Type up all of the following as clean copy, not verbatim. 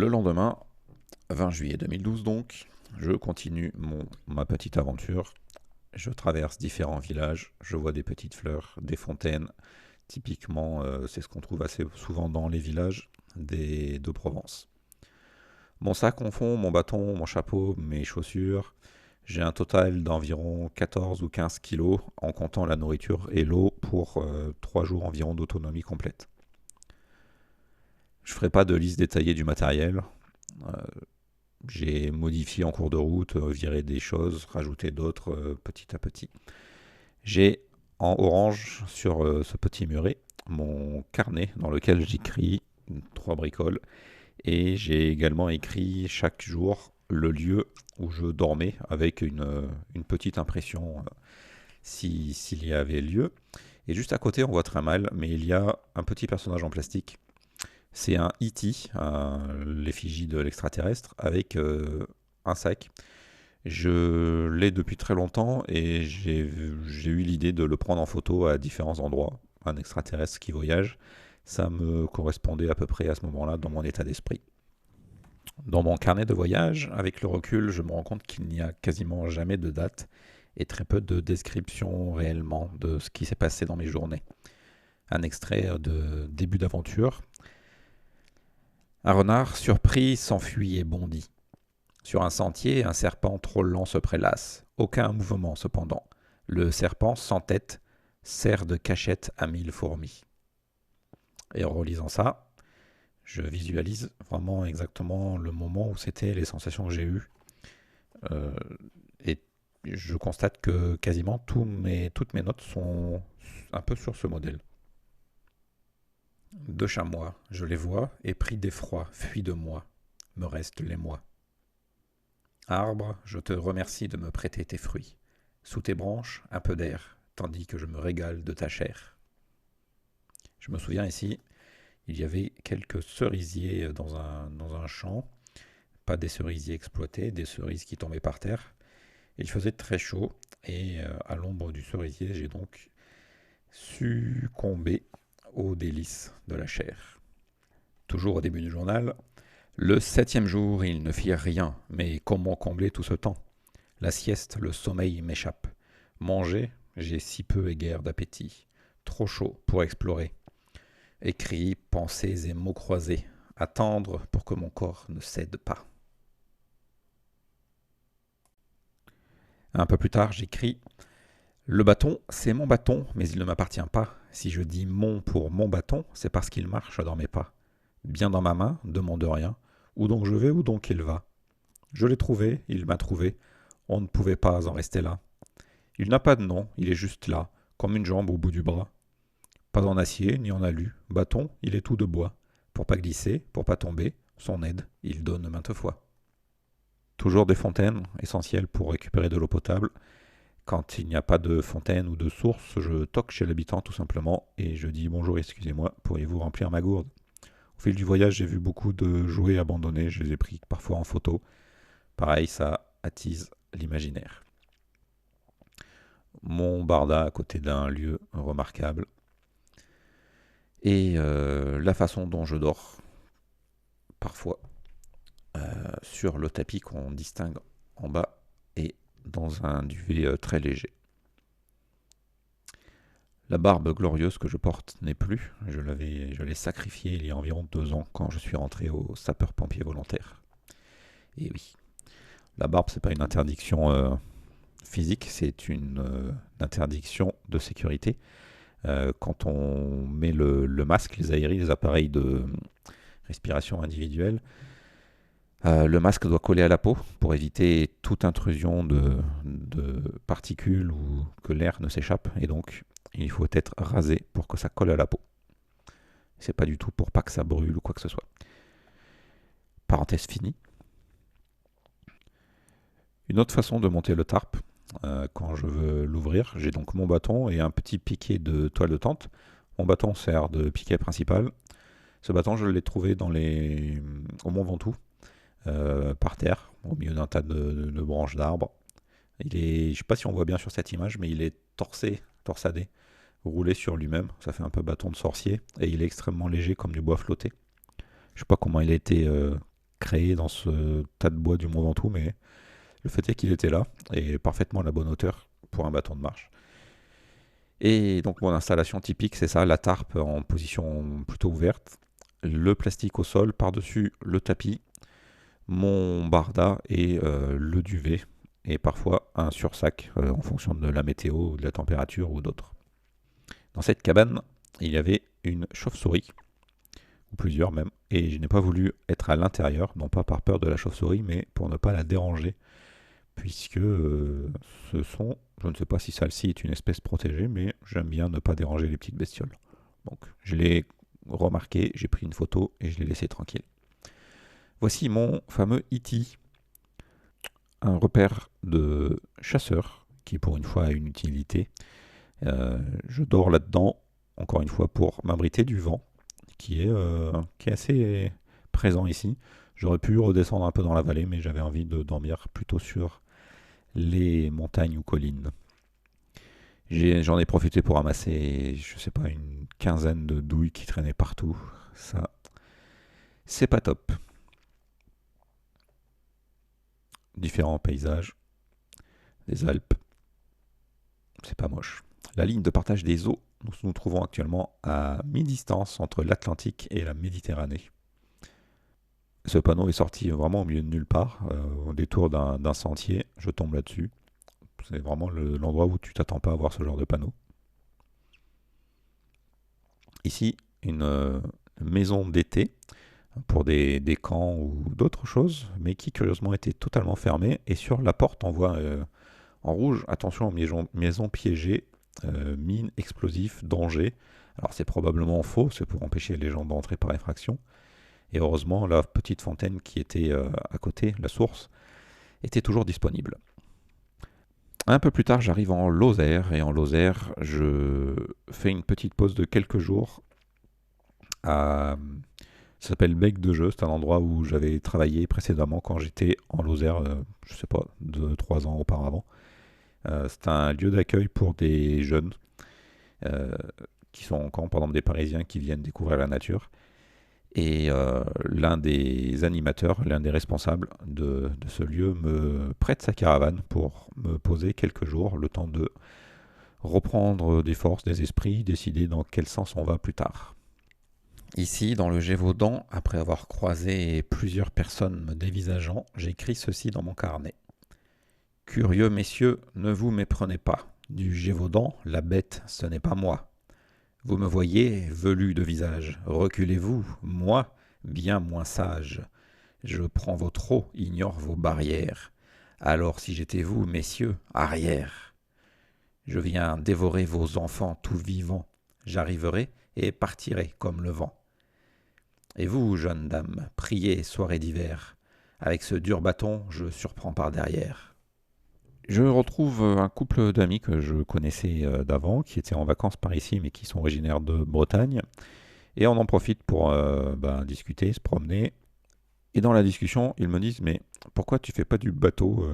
Le lendemain, 20 juillet 2012 donc, je continue ma petite aventure. Je traverse différents villages, je vois des petites fleurs, des fontaines. Typiquement, c'est ce qu'on trouve assez souvent dans les villages de Provence. Mon sac en fond, mon bâton, mon chapeau, mes chaussures. J'ai un total d'environ 14 ou 15 kilos en comptant la nourriture et l'eau pour 3 jours environ d'autonomie complète. Je ne ferai pas de liste détaillée du matériel. Euh, J'ai modifié en cours de route, viré des choses, rajouté d'autres petit à petit. J'ai en orange sur ce petit muret mon carnet dans lequel j'écris 3 bricoles et j'ai également écrit chaque jour le lieu où je dormais avec une petite impression s'il y avait lieu. Et juste à côté, on voit très mal, mais il y a un petit personnage en plastique. C'est un E.T., l'effigie de l'extraterrestre, avec un sac. Je l'ai depuis très longtemps et j'ai eu l'idée de le prendre en photo à différents endroits. Un extraterrestre qui voyage, ça me correspondait à peu près à ce moment-là dans mon état d'esprit. Dans mon carnet de voyage, avec le recul, je me rends compte qu'il n'y a quasiment jamais de date et très peu de description réellement de ce qui s'est passé dans mes journées. Un extrait de début d'aventure. Un renard surpris s'enfuit et bondit. Sur un sentier, un serpent trop lent se prélasse. Aucun mouvement cependant. Le serpent, sans tête, sert de cachette à 1000 fourmis. Et en relisant ça, je visualise vraiment exactement le moment où c'était, les sensations que j'ai eues. Euh, et je constate que quasiment toutes mes notes sont un peu sur ce modèle. Deux chamois, je les vois, et pris d'effroi, fuis de moi. Me restent les mois. Arbre, je te remercie de me prêter tes fruits. Sous tes branches, un peu d'air, tandis que je me régale de ta chair. Je me souviens ici, il y avait quelques cerisiers dans un champ, pas des cerisiers exploités, des cerises qui tombaient par terre. Il faisait très chaud et à l'ombre du cerisier, j'ai donc succombé aux délices de la chair. Toujours au début du journal, le 7e jour, ils ne firent rien, mais comment combler tout ce temps? La sieste, le sommeil m'échappe. Manger, j'ai si peu et guère d'appétit. Trop chaud pour explorer. Écrits, pensées et mots croisés. Attendre pour que mon corps ne cède pas. Un peu plus tard, j'écris: le bâton, c'est mon bâton, mais il ne m'appartient pas. Si je dis mon pour mon bâton, c'est parce qu'il marche dans mes pas. Bien dans ma main, demande rien. Où donc je vais, où donc il va? Je l'ai trouvé, il m'a trouvé. On ne pouvait pas en rester là. Il n'a pas de nom, il est juste là, comme une jambe au bout du bras. Pas en acier, ni en alu. Bâton, il est tout de bois. Pour pas glisser, pour pas tomber, son aide, il donne maintes fois. Toujours des fontaines, essentielles pour récupérer de l'eau potable. Quand il n'y a pas de fontaine ou de source, je toque chez l'habitant tout simplement et je dis bonjour, excusez-moi, pourriez-vous remplir ma gourde? Au fil du voyage, j'ai vu beaucoup de jouets abandonnés, je les ai pris parfois en photo. Pareil, ça attise l'imaginaire. Mon barda à côté d'un lieu remarquable. Et la façon dont je dors, parfois, sur le tapis qu'on distingue en bas et dans un duvet très léger. La barbe glorieuse que je porte n'est plus. Je l'ai sacrifiée il y a environ 2 ans quand je suis rentré au sapeur-pompier volontaire. Et oui, la barbe, c'est pas une interdiction physique, c'est une interdiction de sécurité. Quand on met le masque, les aéris, les appareils de respiration individuelle, le masque doit coller à la peau pour éviter toute intrusion de particules ou que l'air ne s'échappe. Et donc, il faut être rasé pour que ça colle à la peau. C'est pas du tout pour pas que ça brûle ou quoi que ce soit. Parenthèse finie. Une autre façon de monter le tarp, quand je veux l'ouvrir, j'ai donc mon bâton et un petit piquet de toile de tente. Mon bâton sert de piquet principal. Ce bâton, je l'ai trouvé au Mont Ventoux, par terre, au milieu d'un tas de branches d'arbres. Je ne sais pas si on voit bien sur cette image, mais il est torsadé, roulé sur lui-même. Ça fait un peu bâton de sorcier. Et il est extrêmement léger comme du bois flotté. Je ne sais pas comment il a été créé dans ce tas de bois du Mont Ventoux, mais le fait est qu'il était là, et parfaitement à la bonne hauteur pour un bâton de marche. Et donc mon installation typique, c'est ça, la tarpe en position plutôt ouverte, le plastique au sol, par-dessus le tapis, mon barda et le duvet, et parfois un sursac en fonction de la météo, de la température ou d'autres. Dans cette cabane, il y avait une chauve-souris, ou plusieurs même, et je n'ai pas voulu être à l'intérieur, non pas par peur de la chauve-souris, mais pour ne pas la déranger, puisque je ne sais pas si celle-ci est une espèce protégée, mais j'aime bien ne pas déranger les petites bestioles. Donc je l'ai remarqué, j'ai pris une photo et je l'ai laissé tranquille. Voici mon fameux E.T., un repère de chasseur qui pour une fois a une utilité. Je dors là-dedans, encore une fois, pour m'abriter du vent, qui est assez présent ici. J'aurais pu redescendre un peu dans la vallée, mais j'avais envie de dormir plutôt sur les montagnes ou collines. J'en ai profité pour ramasser, je sais pas, une quinzaine de douilles qui traînaient partout. Ça, c'est pas top. Différents paysages, des Alpes, c'est pas moche. La ligne de partage des eaux, nous nous trouvons actuellement à mi-distance entre l'Atlantique et la Méditerranée. Ce panneau est sorti vraiment au milieu de nulle part, au détour d'un sentier, je tombe là-dessus. C'est vraiment l'endroit où tu t'attends pas à voir ce genre de panneau. Ici, une maison d'été pour des camps ou d'autres choses, mais qui curieusement était totalement fermée. Et sur la porte, on voit en rouge, attention aux maisons piégées, mines, explosifs, danger. Alors c'est probablement faux, c'est pour empêcher les gens d'entrer par effraction. Et heureusement, la petite fontaine qui était à côté, la source, était toujours disponible. Un peu plus tard, j'arrive en Lozère, et en Lozère, je fais une petite pause de quelques jours à... Ça s'appelle Bec de Jeu, c'est un endroit où j'avais travaillé précédemment quand j'étais en Lozère, je sais pas, 2-3 ans auparavant. C'est un lieu d'accueil pour des jeunes euh, qui sont en camp, par exemple des Parisiens qui viennent découvrir la nature. Et l'un des animateurs, l'un des responsables de ce lieu me prête sa caravane pour me poser quelques jours, le temps de reprendre des forces, des esprits, décider dans quel sens on va plus tard. Ici, dans le Gévaudan, après avoir croisé plusieurs personnes me dévisageant, j'écris ceci dans mon carnet. Curieux messieurs, ne vous méprenez pas. Du Gévaudan, la bête, ce n'est pas moi. Vous me voyez, velu de visage. Reculez-vous, moi, bien moins sage. Je prends vos trot, ignore vos barrières. Alors si j'étais vous, messieurs, arrière. Je viens dévorer vos enfants tout vivants. J'arriverai et partirai comme le vent. Et vous, jeune dame, priez soirée d'hiver. Avec ce dur bâton, je surprends par derrière. Je retrouve un couple d'amis que je connaissais d'avant, qui étaient en vacances par ici, mais qui sont originaires de Bretagne. Et on en profite pour discuter, se promener. Et dans la discussion, ils me disent, mais pourquoi tu fais pas du bateau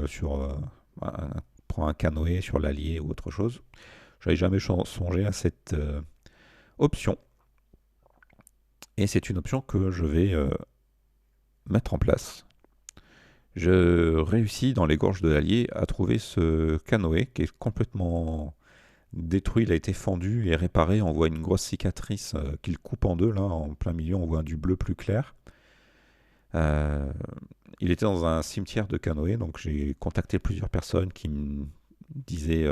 prends un canoë sur l'Allier ou autre chose. J'avais jamais songé à cette option. Et c'est une option que je vais mettre en place. Je réussis dans les gorges de l'Allier à trouver ce canoë qui est complètement détruit. Il a été fendu et réparé. On voit une grosse cicatrice qu'il coupe en deux. Là, en plein milieu, on voit du bleu plus clair. Il était dans un cimetière de canoë, donc j'ai contacté plusieurs personnes qui me disaient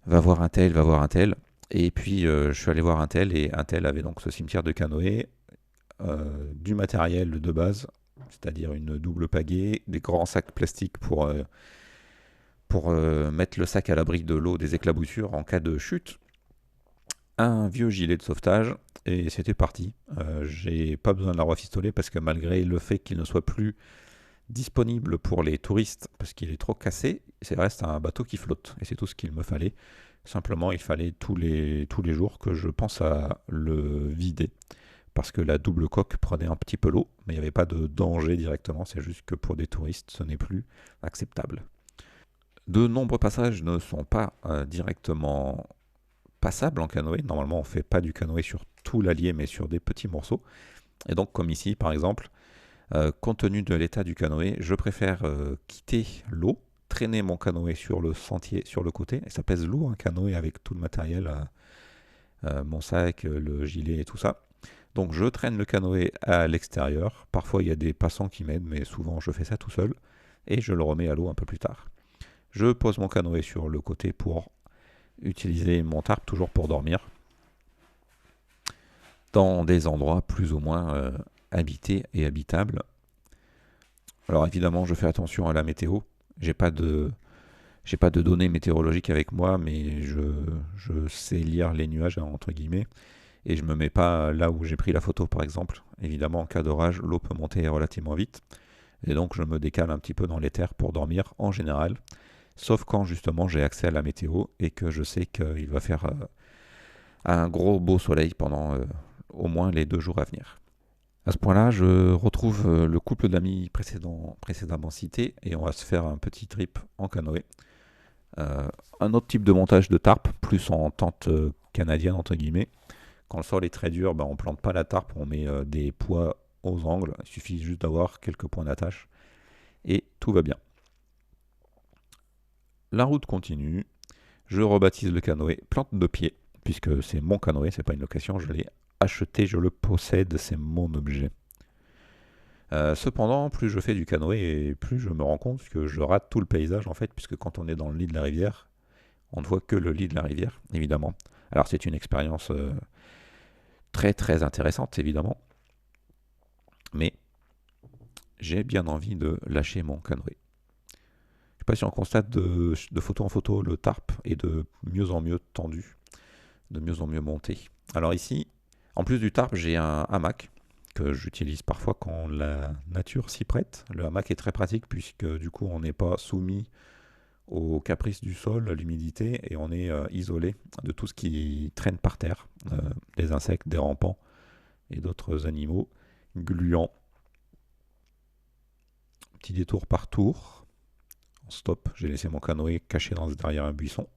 va voir un tel, va voir un tel. Et puis je suis allé voir un tel, et un tel avait donc ce cimetière de canoë, du matériel de base, c'est-à-dire une double pagaie, des grands sacs plastiques pour mettre le sac à l'abri de l'eau, des éclaboussures en cas de chute, un vieux gilet de sauvetage, et c'était parti. J'ai pas besoin de la rafistoler parce que malgré le fait qu'il ne soit plus disponible pour les touristes parce qu'il est trop cassé, c'est reste un bateau qui flotte, et c'est tout ce qu'il me fallait. Simplement, il fallait tous les jours que je pense à le vider parce que la double coque prenait un petit peu l'eau, mais il n'y avait pas de danger directement, c'est juste que pour des touristes, ce n'est plus acceptable. De nombreux passages ne sont pas directement passables en canoë. Normalement, on ne fait pas du canoë sur tout l'Allier, mais sur des petits morceaux. Et donc, comme ici, par exemple, Compte tenu de l'état du canoë, je préfère quitter l'eau, traîner mon canoë sur le sentier, sur le côté. Et ça pèse lourd un canoë avec tout le matériel, mon sac, le gilet et tout ça. Donc je traîne le canoë à l'extérieur. Parfois il y a des passants qui m'aident, mais souvent je fais ça tout seul. Et je le remets à l'eau un peu plus tard. Je pose mon canoë sur le côté pour utiliser mon tarp, toujours pour dormir, dans des endroits plus ou moins habités et habitables. Alors évidemment, je fais attention à la météo. J'ai pas de, j'ai pas de données météorologiques avec moi, mais je sais lire les nuages entre guillemets, et je me mets pas là où j'ai pris la photo, par exemple. Évidemment, en cas d'orage, l'eau peut monter relativement vite, et donc je me décale un petit peu dans les terres pour dormir en général, sauf quand justement j'ai accès à la météo et que je sais qu'il va faire un gros beau soleil pendant au moins les 2 jours à venir. À ce point-là, je retrouve le couple d'amis précédemment cité et on va se faire un petit trip en canoë. Euh, un autre type de montage de tarp, plus en tente canadienne entre guillemets. Quand le sol est très dur, ben, on plante pas la tarp, on met des poids aux angles. Il suffit juste d'avoir quelques points d'attache et tout va bien. La route continue. Je rebaptise le canoë plante de pied, puisque c'est mon canoë, c'est pas une location, je l'ai acheté, je le possède, c'est mon objet. Cependant, plus je fais du canoë et plus je me rends compte que je rate tout le paysage en fait, puisque quand on est dans le lit de la rivière, on ne voit que le lit de la rivière, évidemment. Alors c'est une expérience très très intéressante, évidemment, mais j'ai bien envie de lâcher mon canoë. Je sais pas si on constate de photo en photo, le tarp est de mieux en mieux tendu, de mieux en mieux monté. Alors ici, en plus du tarp, j'ai un hamac que j'utilise parfois quand la nature s'y prête. Le hamac est très pratique puisque du coup on n'est pas soumis aux caprices du sol, à l'humidité, et on est isolé de tout ce qui traîne par terre, des insectes, des rampants et d'autres animaux gluants. Petit détour par tour. En stop, j'ai laissé mon canoë caché derrière un buisson.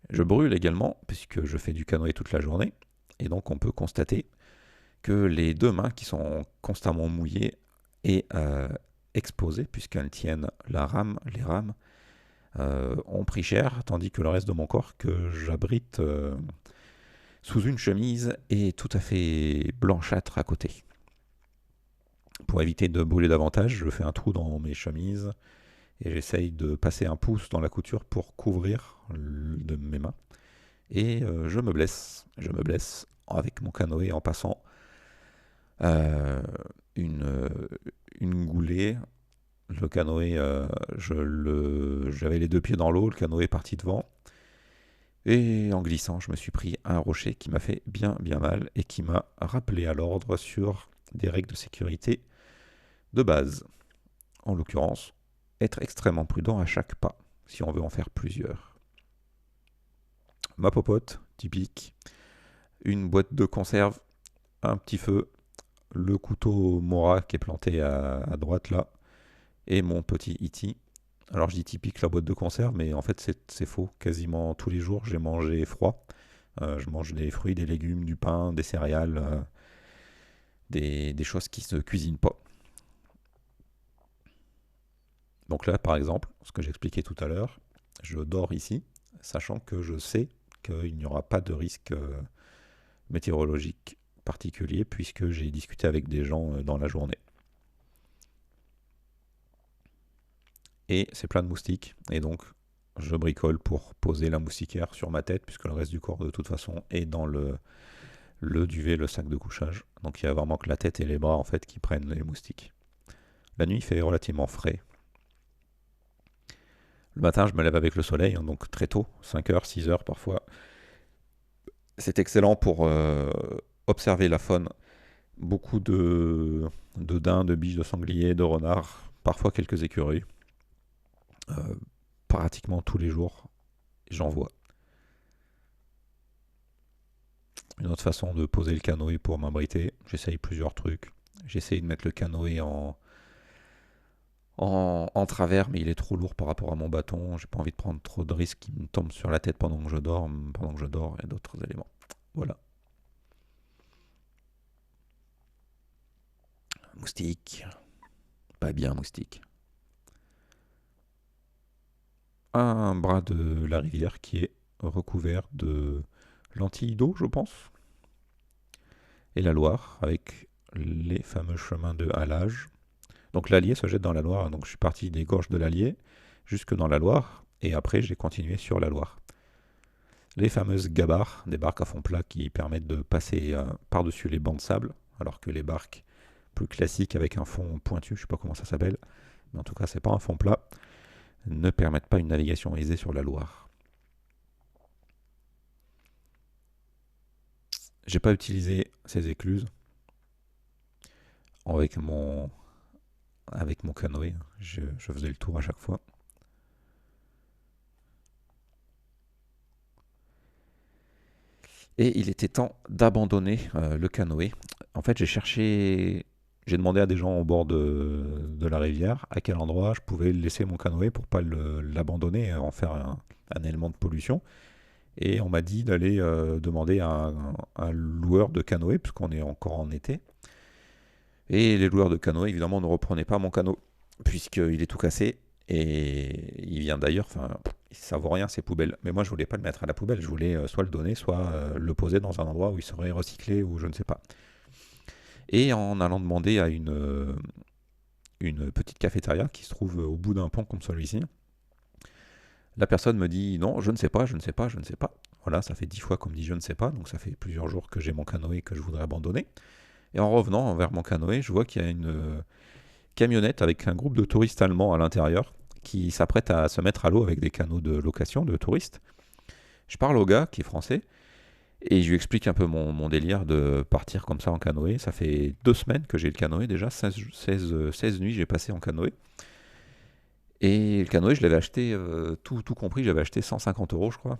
Je brûle également, puisque je fais du canoë toute la journée, et donc on peut constater que les 2 mains qui sont constamment mouillées et exposées, puisqu'elles tiennent les rames, ont pris cher, tandis que le reste de mon corps que j'abrite sous une chemise est tout à fait blanchâtre à côté. Pour éviter de brûler davantage, je fais un trou dans mes chemises et j'essaye de passer un pouce dans la couture pour couvrir de mes mains. Et je me blesse. Je me blesse avec mon canoë en passant euh, une, euh, une goulée. Le canoë, j'avais les 2 pieds dans l'eau, le canoë est parti devant. Et en glissant, je me suis pris un rocher qui m'a fait bien bien mal et qui m'a rappelé à l'ordre sur des règles de sécurité de base. En l'occurrence, être extrêmement prudent à chaque pas, si on veut en faire plusieurs. Ma popote, typique, une boîte de conserve, un petit feu, le couteau Mora qui est planté à droite là, et mon petit iti. Alors je dis typique la boîte de conserve, mais en fait c'est faux. Quasiment tous les jours j'ai mangé froid. Je mange des fruits, des légumes, du pain, des céréales, des choses qui ne se cuisinent pas. Donc là par exemple, ce que j'expliquais tout à l'heure, je dors ici, sachant que je sais qu'il n'y aura pas de risque météorologique particulier puisque j'ai discuté avec des gens dans la journée. Et c'est plein de moustiques, et donc je bricole pour poser la moustiquaire sur ma tête, puisque le reste du corps de toute façon est dans le duvet, le sac de couchage. Donc il y a vraiment que la tête et les bras en fait qui prennent les moustiques. La nuit il fait relativement frais. Le matin je me lève avec le soleil, hein, donc très tôt, 5h, 6h parfois. C'est excellent pour observer la faune. Beaucoup de daims, de biches, de sangliers, de renards, parfois quelques écureuils. Euh, Pratiquement tous les jours, j'en vois. Une autre façon de poser le canoë pour m'abriter, j'essaye plusieurs trucs. J'essaye de mettre le canoë en travers, mais il est trop lourd par rapport à mon bâton. J'ai pas envie de prendre trop de risques qui me tombent sur la tête pendant que je dors, et d'autres éléments. Voilà. Moustique. Pas bien, moustique. Un bras de la rivière qui est recouvert de lentilles d'eau, je pense. Et la Loire, avec les fameux chemins de halage. Donc l'Allier se jette dans la Loire. Donc je suis parti des gorges de l'Allier jusque dans la Loire. Et après, j'ai continué sur la Loire. Les fameuses gabarres, des barques à fond plat qui permettent de passer par-dessus les bancs de sable, alors que les barques plus classiques avec un fond pointu, je ne sais pas comment ça s'appelle, mais en tout cas c'est pas un fond plat, ne permettent pas une navigation aisée sur la Loire. J'ai pas utilisé ces écluses avec mon canoë, je faisais le tour à chaque fois. Et il était temps d'abandonner le canoë. En fait, j'ai demandé à des gens au bord de la rivière à quel endroit je pouvais laisser mon canoë pour pas l'abandonner et en faire un élément de pollution. Et on m'a dit d'aller demander à un loueur de canoë, puisqu'on est encore en été. Et les loueurs de canoë, évidemment, ne reprenaient pas mon canot, puisqu'il est tout cassé. Et il vient d'ailleurs, enfin, ça vaut rien ces poubelles. Mais moi, je voulais pas le mettre à la poubelle, je voulais soit le donner, soit le poser dans un endroit où il serait recyclé ou je ne sais pas. Et en allant demander à une petite cafétéria qui se trouve au bout d'un pont comme celui-ci, la personne me dit non, je ne sais pas, je ne sais pas, je ne sais pas. Voilà, ça fait 10 fois qu'on me dit je ne sais pas, donc ça fait plusieurs jours que j'ai mon canoë que je voudrais abandonner. Et en revenant vers mon canoë, je vois qu'il y a une camionnette avec un groupe de touristes allemands à l'intérieur qui s'apprête à se mettre à l'eau avec des canots de location de touristes. Je parle au gars qui est français et je lui explique un peu mon délire de partir comme ça en canoë. Ça fait 2 semaines que j'ai le canoë déjà, 16 nuits j'ai passé en canoë. Et le canoë, je l'avais acheté, tout compris, j'avais acheté 150 euros, je crois,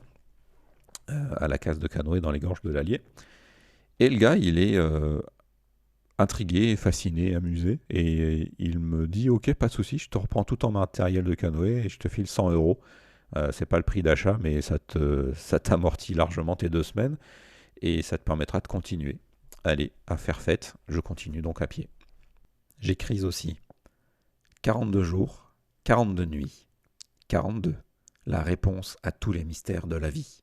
à la case de canoë dans les gorges de l'Allier. Et le gars, il est intrigué, fasciné, amusé. Et il me dit ok, pas de souci, je te reprends tout ton matériel de canoë et je te file 100 euros. C'est pas le prix d'achat, mais ça t'amortit largement tes 2 semaines et ça te permettra de continuer. Allez, à faire fête, je continue donc à pied. J'écris aussi 42 jours, 42 nuits, 42. La réponse à tous les mystères de la vie.